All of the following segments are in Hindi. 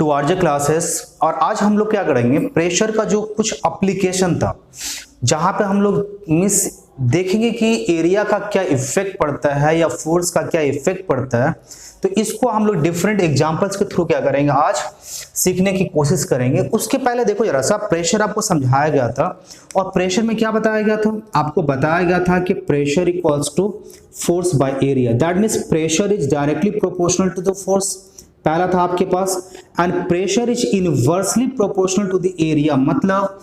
Towards classes. और आज हम लोग क्या करेंगे, प्रेशर का जो कुछ एप्लीकेशन था जहां पे हम लोग देखेंगे कि एरिया का क्या इफेक्ट पड़ता है या फोर्स का क्या इफेक्ट पड़ता है। तो इसको हम लोग डिफरेंट एग्जांपल्स के थ्रू क्या करेंगे, आज सीखने की कोशिश करेंगे। उसके पहले देखो जरा सा, प्रेशर आपको समझाया गया था और प्रेशर में क्या बताया गया था, आपको बताया गया था कि pressure equals to force by area. That means pressure is directly proportional to the force, पहला था आपके पास। And pressure is inversely proportional to the area. मतलब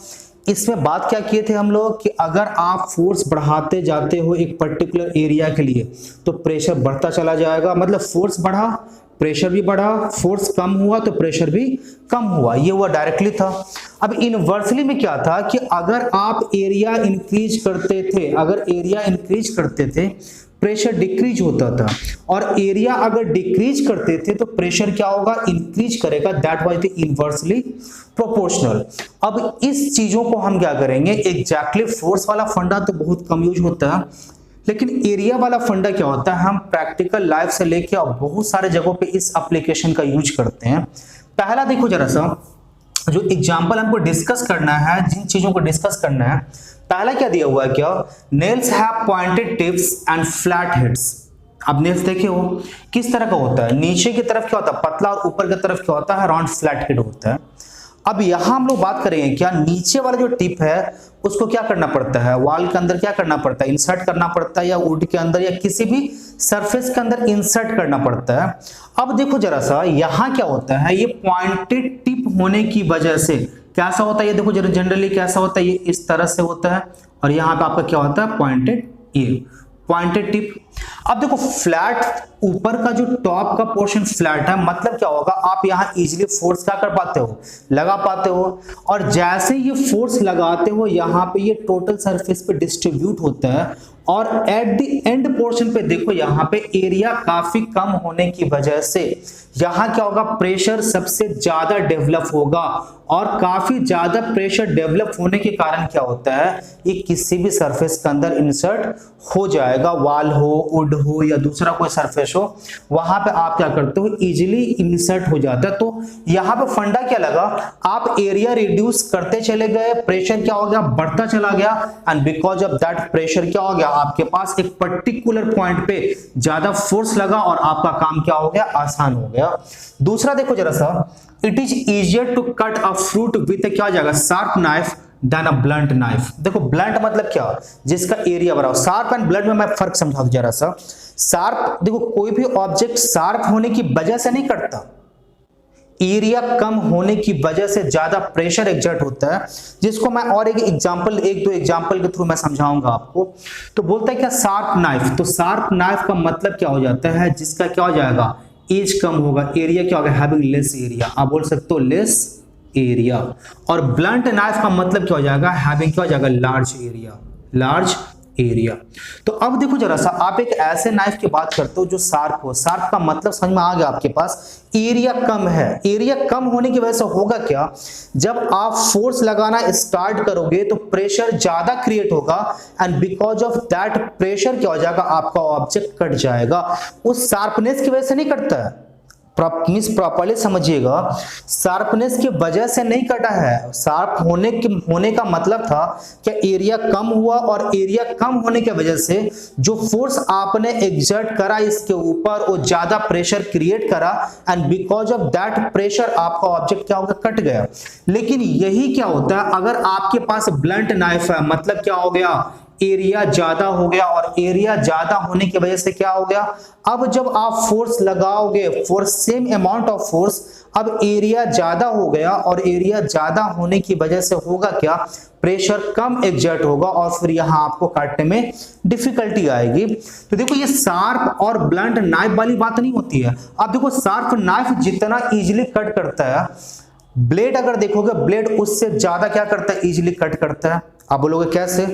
इसमें बात क्या किए थे हम लोग कि अगर आप फोर्स बढ़ाते जाते हो एक पर्टिकुलर एरिया के लिए तो प्रेशर बढ़ता चला जाएगा। मतलब फोर्स बढ़ा, प्रेशर भी बढ़ा, फोर्स कम हुआ तो प्रेशर भी कम हुआ। ये हुआ डायरेक्टली था। अब इनवर्सली में क्या था कि अगर आप एरिया इंक्रीज करते थे, अगर एरिया इंक्रीज करते थे प्रेशर डिक्रीज होता था, और एरिया अगर डिक्रीज करते थे तो प्रेशर क्या होगा, इंक्रीज करेगा। That was the inversely proportional. अब इस चीजों को हम क्या करेंगे, एग्जैक्टली फोर्स वाला फंडा तो बहुत कम यूज होता है, लेकिन एरिया वाला फंडा क्या होता है, हम प्रैक्टिकल लाइफ से लेके और बहुत सारे जगहों पे इस एप्लीकेशन का यूज करते हैं। पहला देखो जरा सा, जो एग्जांपल हमको डिस्कस करना है, जिन चीजों को डिस्कस करना है, पहला क्या दिया हुआ है, क्या nails have pointed tips and flat heads. अब नेल्स देखे हो किस तरह का होता है, नीचे की तरफ क्या होता है पतला और ऊपर की तरफ क्या होता है राउंड फ्लैट हेड होता है। अब यहां हम लोग बात करेंगे क्या, नीचे वाला जो टिप है उसको क्या करना पड़ता है, वॉल के अंदर क्या करना पड़ता है, इंसर्ट करना पड़ता है, या वुड के अंदर या किसी भी सरफेस के अंदर इंसर्ट करना पड़ता है। अब देखो जरा सा, यहां क्या होता है, ये पॉइंटेड टिप होने की वजह से कैसा होता है, ये देखो जरा जनरली कैसा होता है, ये इस तरह से होता है, और यहां पे आपका क्या होता है पॉइंटेड, ये पॉइंटेड टिप। अब देखो फ्लैट, ऊपर का जो टॉप का पोर्शन फ्लैट है, मतलब क्या होगा, आप यहां इजीली फोर्स क्या कर पाते हो, लगा पाते हो। और जैसे ये फोर्स लगाते हो यहां पे ये टोटल सरफेस पे डिस्ट्रीब्यूट होता है, और एट द एंड पोर्शन पे देखो यहां पे एरिया काफी कम होने की वजह से यहां क्या होगा, प्रेशर सबसे ज्यादा डेवलप होगा। और काफी ज्यादा प्रेशर डेवलप होने के कारण क्या होता है, ये किसी भी सरफेस के अंदर इंसर्ट हो जाएगा, वॉल हो, वुड हो, या दूसरा कोई सरफेस हो, वहां पे आप क्या करते हो, इजीली इंसर्ट हो जाता है। तो यहां पे फंडा क्या लगा, आप एरिया रिड्यूस करते चले गए, प्रेशर क्या हो गया, बढ़ता चला गया, and because of that pressure क्या हो गया, आपके पास एक पर्टिकुलर पॉइंट पे ज्यादा फोर्स लगा और आपका काम क्या हो गया, आसान हो गया। दूसरा देखो जरा सा, it is easier to cut a fruit with क्या हो जाएगा, sharp knife than a blunt knife. देखो ब्लंट मतलब क्या, जिसका एरिया बड़ा हो। शार्प एंड ब्लंट में मैं फर्क समझा दूं जरा सा। शार्प देखो, कोई भी ऑब्जेक्ट शार्प होने की वजह से नहीं कटता, एरिया कम होने की वजह से ज्यादा प्रेशर एक्सर्ट होता है, जिसको मैं और एक दो एग्जांपल के थ्रू मैं समझाऊंगा आपको। तो बोलता है क्या, शार्प नाइफ। तो शार्प नाइफ का मतलब क्या हो जाता है, जिसका क्या हो जाएगा, एज कम होगा, एरिया क्या होगा, हैविंग लेस एरिया। आप बोल सकते हो लेस एरिया। और ब्लंट नाइफ का मतलब क्या हो जाएगा, हैविंग क्या हो जाएगा, लार्ज एरिया, लार्ज एरिया। तो अब देखो जरा सा, आप एक ऐसे नाइफ की बात करते हो जो शार्प हो। शार्प का मतलब समझ में आ गया आपके पास, एरिया कम है। एरिया कम होने की वजह से होगा क्या, जब आप फोर्स लगाना स्टार्ट करोगे तो प्रेशर ज्यादा क्रिएट होगा, and because of that pressure क्या हो जाएगा, आपका ऑब्जेक्ट कट जाएगा। उस शार्पनेस की वजह से नहीं कटता है, प्रॉपर्ली समझिएगा, शार्पनेस की वजह से नहीं कटा है। शार्प होने का मतलब था कि एरिया कम हुआ, और एरिया कम होने की वजह से जो फोर्स आपने एक्सर्ट करा इसके ऊपर वो ज्यादा प्रेशर क्रिएट करा, and because of that pressure आपका ऑब्जेक्ट क्या होगा, कट गया। लेकिन यही क्या होता है, अगर आपके पास ब्लंट नाइफ है, मतलब क्या हो गया, एरिया ज्यादा हो गया, और एरिया ज्यादा होने की वजह से क्या हो गया, अब जब आप फोर्स लगाओगे for same amount of force, अब एरिया ज्यादा हो गया, और एरिया ज्यादा होने की वजह से होगा क्या, प्रेशर कम एक्सर्ट होगा, और फिर यहां आपको काटने में डिफिकल्टी आएगी। तो देखो ये शार्प और ब्लंट नाइफ वाली बात नहीं होती है। अब देखो शार्प नाइफ जितना इजीली कट करता है, ब्लेड अगर देखोगे, ब्लेड उससे ज्यादा क्या करता है, इजीली कट करता है। आप बोलोगे कैसे,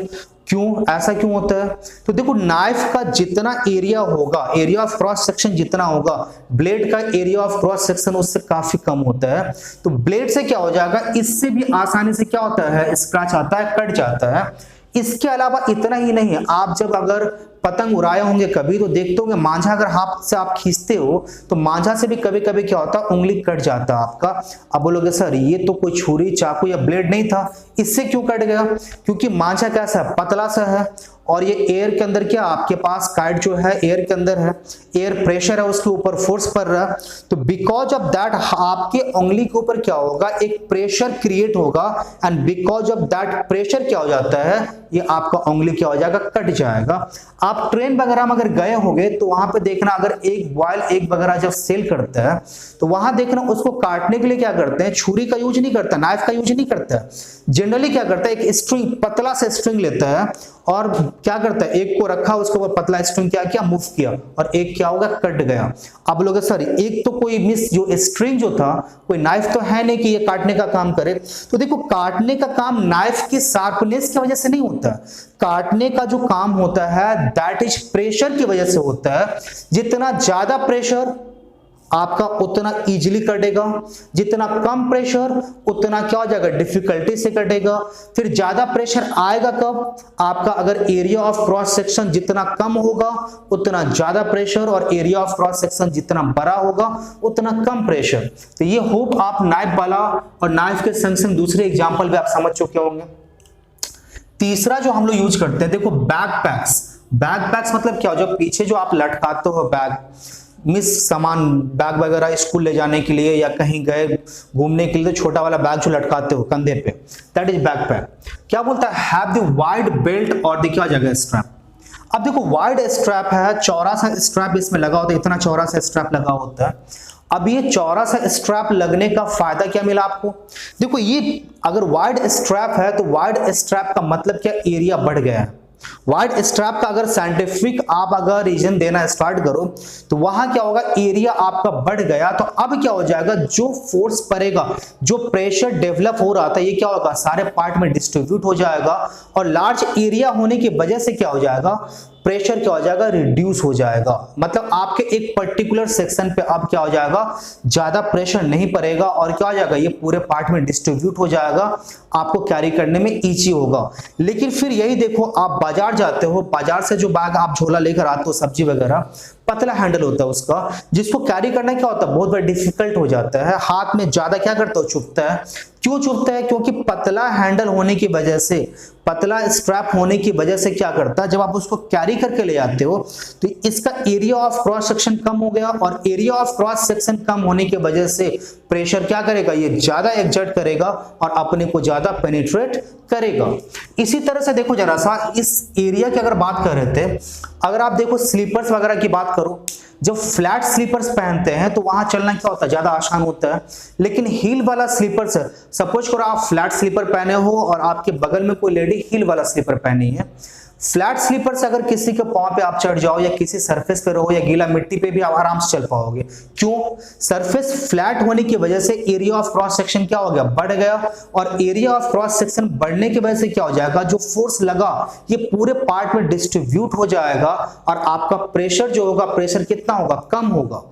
क्यों, ऐसा क्यों होता है? तो देखो नाइफ का जितना एरिया होगा, एरिया ऑफ क्रॉस सेक्शन जितना होगा, ब्लेड का एरिया ऑफ क्रॉस सेक्शन उससे काफी कम होता है। तो ब्लेड से क्या हो जाएगा, इससे भी आसानी से क्या होता है, स्क्रैच आता है, कट जाता है। इसके अलावा इतना ही नहीं, आप जब अगर पतंग उड़ाए होंगे कभी, तो देखते होंगे मांझा अगर हाथ से आप खींचते हो तो मांझा से भी कभी कभी क्या होता है, उंगली कट जाता है आपका। अब बोलोगे सर ये तो कोई छुरी चाकू या ब्लेड नहीं था, इससे क्यों कट गया? क्योंकि मांझा कैसा है, पतला सा है, और ये एयर के अंदर क्या आपके पास काइट जो है एयर के अंदर है, एयर प्रेशर है उसके ऊपर फोर्स पड़ रहा है, तो बिकॉज ऑफ दैट आपके उंगली के ऊपर क्या होगा, एक प्रेशर क्रिएट होगा, and because of that pressure क्या हो जाता है, ये आपका उंगली क्या हो जाएगा, कट जाएगा। आप ट्रेन वगैरह में अगर गए होंगे तो वहां पे देखना, अगर एक बॉयल एग वगैरह जब सेल करता है तो वहां देखना उसको काटने के लिए क्या करते हैं, छुरी का यूज नहीं करता, नाइफ का यूज नहीं करता है, जनरली क्या करता है, एक स्ट्रिंग, पतला सा स्ट्रिंग लेता है और क्या करता है, एक को रखा उसके ऊपर पतला स्ट्रिंग क्या किया, मूव किया, और एक क्या होगा, कट गया। अब लोग सर एक तो कोई मिस जो स्ट्रिंग जो था, कोई नाइफ तो है नहीं कि ये काटने का काम करे। तो देखो काटने का काम नाइफ की शार्पनेस की वजह से नहीं होता, काटने का जो काम होता है दैट इज प्रेशर की वजह से होता है। जितना ज्यादा प्रेशर आपका उतना इजीली कटेगा, जितना कम प्रेशर उतना क्या हो जाएगा, डिफिकल्टी से कटेगा। फिर ज्यादा प्रेशर आएगा कब, आपका अगर एरिया ऑफ क्रॉस सेक्शन जितना कम होगा उतना ज्यादा प्रेशर, और एरिया ऑफ क्रॉस सेक्शन जितना बड़ा होगा उतना कम प्रेशर। तो ये होप आप नाइफ वाला और नाइफ के संग संग दूसरे एग्जाम्पल भी आप समझ चुके होंगे। तीसरा जो हम लोग यूज करते हैं, देखो बैकपैक्स। बैकपैक्स मतलब क्या, जो पीछे जो आप लटकाते हो बैग, मिस सामान, बैग वगैरह स्कूल ले जाने के लिए या कहीं गए घूमने के लिए, तो छोटा वाला बैग जो लटकाते हो कंधे पे, दैट इज बैकपैक। क्या बोलता है, हैव द वाइड बेल्ट और द क्या जगह स्ट्रैप। अब देखो वाइड स्ट्रैप है, चौड़ा सा स्ट्रैप इसमें लगा होता है, इतना चौड़ा सा स्ट्रैप लगा होता है। अब ये चौड़ा सा स्ट्रैप लगने का फायदा क्या मिला आपको, देखो ये अगर वाइड स्ट्रैप है तो वाइड स्ट्रैप का मतलब क्या, एरिया बढ़ गया है। वाइड स्ट्रैप का अगर साइंटिफिक आप अगर रीजन देना स्टार्ट करो तो वहां क्या होगा, एरिया आपका बढ़ गया। तो अब क्या हो जाएगा, जो फोर्स पड़ेगा, जो प्रेशर डेवलप हो रहा था, ये क्या होगा, सारे पार्ट में डिस्ट्रीब्यूट हो जाएगा, और लार्ज एरिया होने की वजह से क्या हो जाएगा, प्रेशर क्या हो जाएगा, रिड्यूस हो जाएगा। मतलब आपके एक पर्टिकुलर सेक्शन पे अब क्या हो जाएगा, ज्यादा प्रेशर नहीं पड़ेगा, और क्या हो जाएगा, ये पूरे पार्ट में डिस्ट्रीब्यूट हो जाएगा, आपको कैरी करने में इजी होगा। लेकिन फिर यही देखो, आप बाजार जाते हो, बाजार से जो बैग आप झोला लेकर आते हो सब्जी वगैरह, पतला हैंडल होता है उसका, जिसको कैरी करना क्या होता है, बहुत बड़ा डिफिकल्ट हो जाता है, हाथ में ज्यादा क्या करता है, चुभता है। क्यों चुभता है, क्योंकि पतला हैंडल होने की वजह से, पतला स्ट्रैप होने की वजह से क्या करता है, जब आप उसको कैरी करके ले आते हो तो इसका एरिया ऑफ क्रॉस सेक्शन कम हो गया, और एरिया ऑफ क्रॉस सेक्शन कम होने की वजह से प्रेशर क्या करेगा, ये ज्यादा एक्सर्ट करेगा और अपने को ज्यादा पेनिट्रेट करेगा। इसी तरह से देखो जरा सा, इस एरिया की अगर बात कर रहे थे, अगर आप देखो स्लीपर्स वगैरह की बात करो, जब फ्लैट स्लीपर्स पहनते हैं तो वहां चलना क्या होता है, ज्यादा आसान होता है। लेकिन हील वाला स्लीपर्स, सपोज करो आप फ्लैट स्लीपर पहने हो और आपके बगल में कोई लेडी हील वाला स्लीपर पहनी है, फ्लैट स्लीपर से अगर किसी के पांव पे आप चढ़ जाओ या किसी सरफेस पे रहो या गीला मिट्टी पे भी आप आराम से चल पाओगे। क्यों, सरफेस फ्लैट होने की वजह से एरिया ऑफ क्रॉस सेक्शन क्या हो गया, बढ़ गया, और एरिया ऑफ क्रॉस सेक्शन बढ़ने की वजह से क्या हो जाएगा, जो फोर्स लगा ये पूरे पार्ट में डिस्ट्रीब्यूट हो जाएगा, और आपका प्रेशर जो होगा, प्रेशर कितना होगा, कम होगा।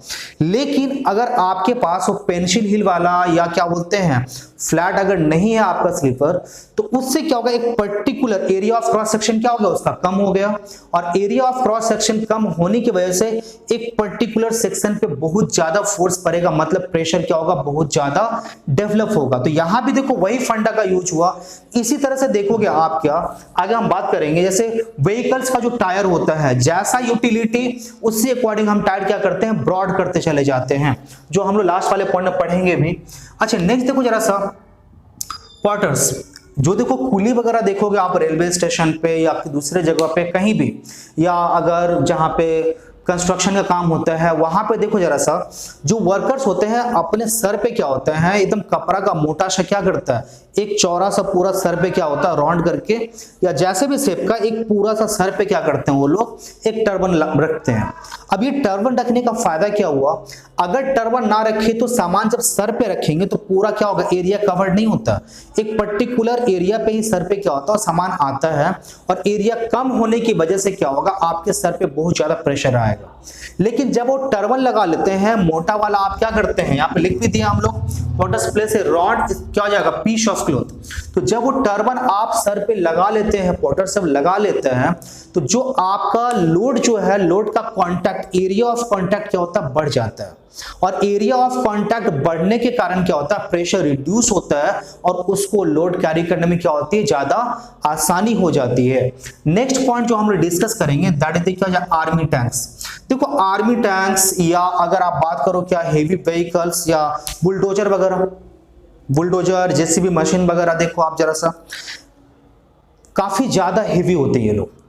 लेकिन अगर आपके पास वो पेंसिल हील वाला या क्या बोलते हैं फ्लैट अगर नहीं है आपका स्लीपर, तो उससे क्या होगा, एक particular area of cross section क्या होगा, उसका कम हो गया, और एरिया ऑफ क्रॉस सेक्शन कम होने की वजह से एक पर्टिकुलर सेक्शन पे बहुत ज्यादा फोर्स पड़ेगा, मतलब प्रेशर क्या होगा, बहुत ज्यादा डेवलप होगा। तो यहां भी देखो वही फंडा का यूज हुआ। इसी तरह से देखोगे आप, क्या आगे हम बात करेंगे, जैसे व्हीकल्स का जो टायर होता है, जैसा यूटिलिटी उससे अकॉर्डिंग हम टायर क्या करते हैं, ब्रॉड करते चले जाते हैं, जो हम लोग लास्ट वाले पॉइंट में पढ़ेंगे भी। अच्छा नेक्स्ट देखो जरा सा, क्वार्टर्स, जो देखो कुली वगैरह देखोगे आप रेलवे स्टेशन पे या आपकी दूसरे जगह पे कहीं भी, या अगर जहां पे कंस्ट्रक्शन का काम होता है वहां पे देखो जरा सा, जो वर्कर्स होते हैं अपने सर पे क्या होता है, एकदम कपड़ा का मोटा सा क्या करता है, एक चौड़ा सा पूरा सर पे क्या होता है, राउंड करके या जैसे भी शेप का एक पूरा सा सर पे क्या करते हैं वो लोग, एक टर्बन रखते हैं। अब ये टर्बन रखने का फायदा क्या हुआ, अगर टर्बन ना रखे तो सामान जब सर पे रखेंगे तो पूरा क्या होगा, एरिया कवर्ड नहीं होता, एक पर्टिकुलर एरिया पे ही सर पे क्या होता है, सामान आता है, और एरिया कम होने की वजह से क्या होगा, आपके सर पे बहुत ज्यादा प्रेशर आएगा। लेकिन जब वो टर्बन लगा लेते हैं मोटा वाला, आप क्या करते हैं, यहाँ पे लिख भी दिया हम लोग, what is place a rod क्या हो जाएगा, पीस ऑफ क्लॉथ, तो जब वो टर्बाइन आप सर पे लगा लेते हैं, पोर्टर सब लगा लेते हैं, तो जो आपका लोड जो है, लोड का कांटेक्ट, एरिया ऑफ कांटेक्ट क्या होता है, बढ़ जाता है। और एरिया ऑफ कांटेक्ट बढ़ने के कारण क्या होता है, प्रेशर रिड्यूस होता है और उसको लोड कैरी करने में क्या होती है, ज्यादा आसानी हो जाती है। नेक्स्ट पॉइंट जो हम लोग डिस्कस करेंगे दैट इज क्या, आर्मी टैंक्स। देखो आर्मी टैंक्स या अगर आप बात करो क्या हेवी व्हीकल्स या बुलडोजर वगैरह, बुलडोजर जेसीबी मशीन वगैरह, देखो आप जरा सा काफी ज्यादा हेवी होते हैं ये लोग।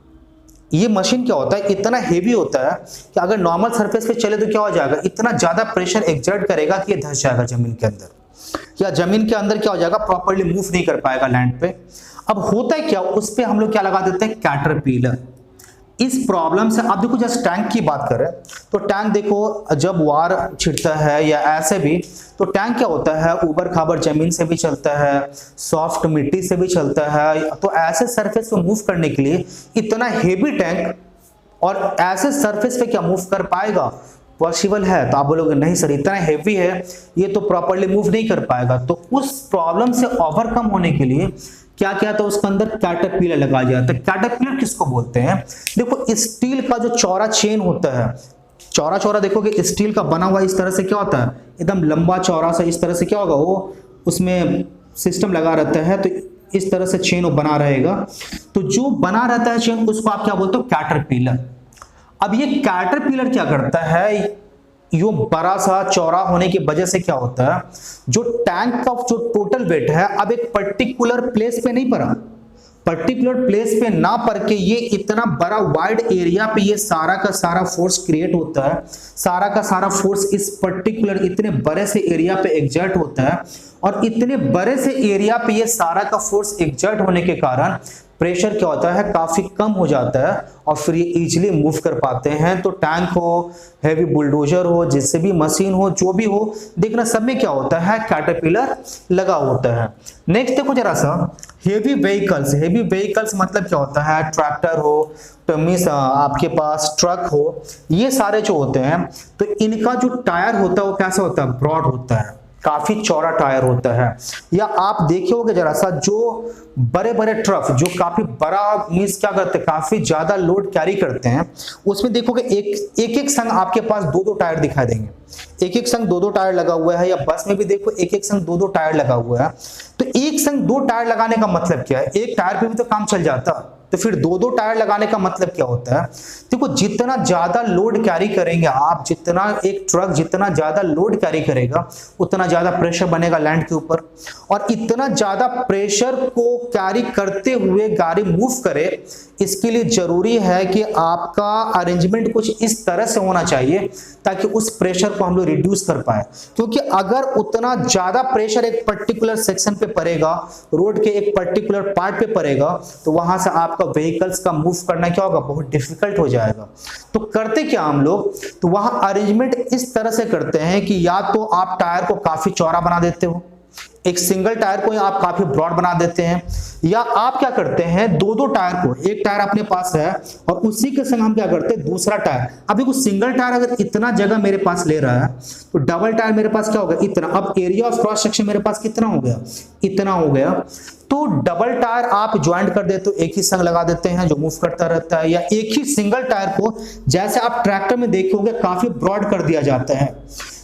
ये मशीन क्या होता है, इतना हेवी होता है कि अगर नॉर्मल सरफेस पे चले तो क्या हो जाएगा, इतना ज्यादा प्रेशर एक्सर्ट करेगा कि ये धंस जाएगा जमीन के अंदर, या जमीन के अंदर क्या हो जाएगा, प्रॉपर्ली मूव नहीं कर पाएगा लैंड पे। अब होता है क्या, उस पे हम लोग क्या लगा देते हैं, कैटरपिलर। इस प्रॉब्लम से अब देखो, जस्ट टैंक की बात करें तो टैंक देखो जब वार छिड़ता है या ऐसे भी, तो टैंक क्या होता है, ऊबर खाबर जमीन से भी चलता है, सॉफ्ट मिट्टी से भी चलता है। तो ऐसे सरफेस पे मूव करने के लिए इतना हेवी टैंक, और ऐसे सरफेस पे क्या मूव कर पाएगा, पॉसिबल है? तो आप बोलोगे नहीं सर इतना हेवी है, ये तो प्रॉपर्ली मूव नहीं कर पाएगा। तो उस प्रॉब्लम से ओवरकम होने के लिए क्या किया था, उसके अंदर कैटरपिलर लगाया जाता है। कैटरपिलर किसको बोलते हैं, देखो स्टील का जो चौड़ा चेन होता है, चौड़ा चौड़ा देखोगे स्टील का बना हुआ इस तरह से क्या होता है, एकदम लंबा चौड़ा सा, इस तरह से क्या होगा, वो उसमें सिस्टम लगा रहता है, तो इस तरह से चेन वो बना रहेगा। तो जो बना रहता है चेन, उसको आप क्या बोलते हो, कैटरपिलर। अब ये कैटरपिलर क्या करता है, यो बड़ा सा चौड़ा होने की वजह से क्या होता है, जो टैंक का जो टोटल वेट है अब एक पर्टिकुलर प्लेस पे नहीं पड़ा, पर्टिकुलर प्लेस पे ना पड़ के ये इतना बड़ा वाइड एरिया पे ये सारा का सारा फोर्स क्रिएट होता है, सारा का सारा फोर्स इस पर्टिकुलर इतने बड़े से एरिया पे एग्जर्ट होता है। और इतने बड़े से एरिया पे ये सारा का फोर्स एग्जर्ट होने के कारण प्रेशर क्या होता है, काफी कम हो जाता है और फिर ये इजीली मूव कर पाते हैं। तो टैंक हो, हेवी बुलडोजर हो, जिससे भी मशीन हो, जो भी हो, देखना सब में क्या होता है, कैटरपिलर लगा होता है। नेक्स्ट देखो जरा सा हेवी व्हीकल्स। हेवी व्हीकल्स मतलब क्या होता है, ट्रैक्टर हो, तो मीन्स आपके पास ट्रक हो, ये सारे जो होते हैं, तो इनका जो टायर होता है वो कैसा होता है, ब्रॉड होता है, काफी चौड़ा टायर होता है। या आप देखे होगे जरा सा जो बड़े बड़े ट्रक जो काफी बड़ा मीन्स क्या करते हैं, काफी ज्यादा लोड कैरी करते हैं, उसमें देखोगे एक संग आपके पास दो दो टायर दिखाई देंगे, एक संग दो दो टायर लगा हुआ है। या बस में भी देखो एक संग दो दो टायर लगा हुआ है। तो एक संग दो टायर लगाने का मतलब क्या है, एक टायर पे भी तो काम चल जाता, तो फिर दो दो टायर लगाने का मतलब क्या होता है, देखो जितना ज्यादा लोड कैरी करेंगे आप, जितना एक ट्रक जितना ज्यादा लोड कैरी करेगा उतना ज्यादा प्रेशर बनेगा लैंड के ऊपर। और इतना ज्यादा प्रेशर को कैरी करते हुए गाड़ी मूव करे, इसके लिए जरूरी है कि आपका अरेंजमेंट कुछ इस तरह से होना चाहिए ताकि उस प्रेशर को हम लोग रिड्यूस कर पाए। क्योंकि अगर उतना ज्यादा प्रेशर एक पर्टिकुलर सेक्शन पे पड़ेगा, रोड के एक पर्टिकुलर पार्ट पे पड़ेगा, तो वहां से आपका व्हीकल्स का मूव करना क्या होगा, बहुत डिफिकल्ट हो जाएगा। तो करते क्या हम लोग, तो वहां अरेंजमेंट इस तरह से करते हैं कि या तो आप टायर को काफी चौड़ा बना देते हो, एक सिंगल टायर को आप काफी ब्रॉड बना देते हैं, या आप क्या करते हैं दो दो टायर को, एक टायर अपने पास है और उसी के संग हम क्या करते हैं दूसरा टायर। अब देखो सिंगल टायर अगर इतना जगह मेरे पास ले रहा है तो डबल टायर मेरे पास क्या होगा, इतना। अब एरिया ऑफ क्रॉस सेक्शन मेरे पास कितना हो गया, इतना हो गया। तो डबल टायर आप ज्वाइंट कर देते हो, एक ही संग लगा देते हैं जो मूव करता रहता है। या एक ही सिंगल टायर को जैसे आप ट्रैक्टर में देखोगे काफी ब्रॉड कर दिया जाता है।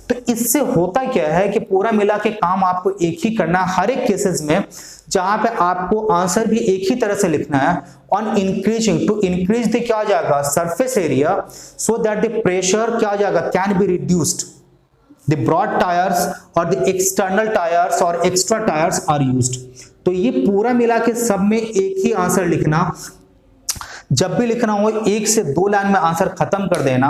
तो इससे होता क्या है कि पूरा मिला के काम आपको एक ही करना है हर एक केसेस में, जहां पे आपको आंसर भी एक ही तरह से लिखना है, on increasing, to increase the क्या हो जाएगा, surface area, so that the pressure क्या हो जाएगा, can be reduced. The broad tyres और द एक्सटर्नल टायर्स और एक्स्ट्रा टायर्स आर यूज्ड। तो ये पूरा मिला के सब में एक ही आंसर लिखना। जब भी लिखना हो एक से दो लाइन में आंसर खत्म कर देना।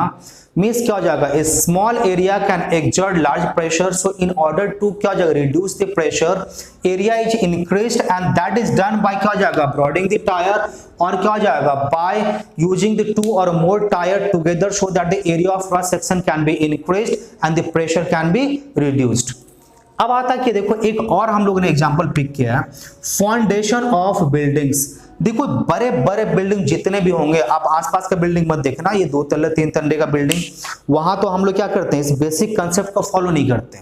मीन्स क्या हो जाएगा, a small area can exert large pressure, so in order to क्या हो जाएगा, reduce the pressure area is increased and that is done by क्या हो जाएगा, ब्रॉडिंग द टायर, और क्या हो जाएगा, by using the two or more tyre together, so that the area of cross section can be increased and the pressure can be reduced. अब आता है कि देखो एक और हम लोगों ने एग्जांपल पिक किया है, फाउंडेशन ऑफ बिल्डिंग्स। देखो बड़े बड़े बिल्डिंग जितने भी होंगे, आप आसपास का बिल्डिंग मत देखना, ये 2 तल्ले 3 तल्ले का बिल्डिंग, वहां तो हम लोग क्या करते हैं, इस बेसिक कंसेप्ट को फॉलो नहीं करते।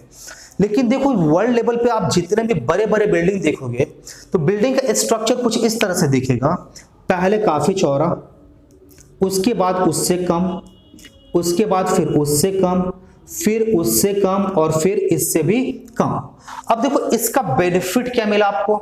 लेकिन देखो वर्ल्ड लेवल पे आप जितने भी बड़े बड़े बिल्डिंग देखोगे तो बिल्डिंग का स्ट्रक्चर कुछ इस तरह से दिखेगा। पहले काफी चौड़ा, उसके बाद उससे कम, उसके बाद फिर उससे कम, फिर उससे कम और फिर इससे भी कम। अब देखो इसका बेनिफिट क्या मिला आपको।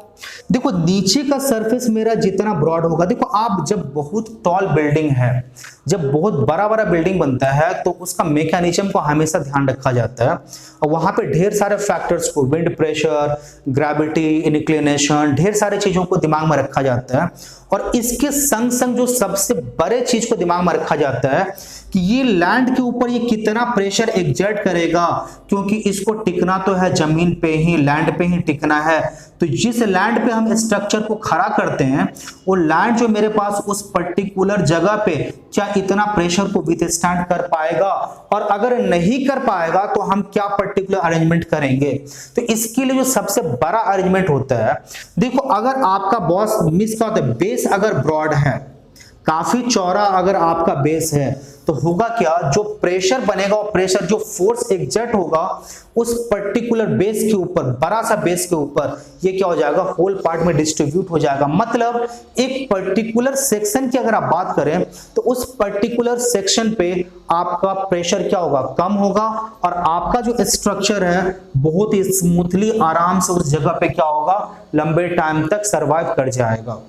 देखो नीचे का सरफेस मेरा जितना ब्रॉड होगा, देखो आप जब बहुत टॉल बिल्डिंग है, जब बहुत बड़ा बड़ा बिल्डिंग बनता है तो उसका मैकेनिज्म को हमेशा ध्यान रखा जाता है और वहां पे ढेर सारे फैक्टर्स को, विंड प्रेशर, ग्रेविटी, इंक्लिनेशन, ढेर सारी चीजों को दिमाग में रखा जाता है। और इसके संग संग जो सबसे बड़े चीज को दिमाग में रखा जाता है कि ये लैंड के ऊपर ये कितना प्रेशर एग्जर्ट करेगा, क्योंकि इसको टिकना तो है जमीन पे ही, लैंड पे ही टिकना है। तो जिस लैंड पे हम स्ट्रक्चर को खड़ा करते हैं वो लैंड जो मेरे पास उस पर्टिकुलर जगह पे क्या इतना प्रेशर को विथस्टैंड कर पाएगा, और अगर नहीं कर पाएगा तो हम क्या पर्टिकुलर अरेंजमेंट करेंगे। तो इसके लिए जो सबसे बड़ा अरेंजमेंट होता है, देखो अगर आपका बॉस मिस का होता है, बेस अगर ब्रॉड है, काफी चौड़ा अगर आपका बेस है, तो होगा क्या, जो प्रेशर बनेगा और प्रेशर जो फोर्स एग्जर्ट होगा उस पर्टिकुलर बेस के ऊपर, बड़ा सा बेस के ऊपर, ये क्या हो जाएगा, होल पार्ट में डिस्ट्रीब्यूट हो जाएगा। मतलब एक पर्टिकुलर सेक्शन की अगर आप बात करें तो उस पर्टिकुलर सेक्शन पे आपका प्रेशर क्या होगा, कम होगा, और आपका जो स्ट्रक्चर है बहुत ही स्मूथली आराम से उस जगह पे क्या होगा, लंबे टाइम तक सर्वाइव कर जाएगा।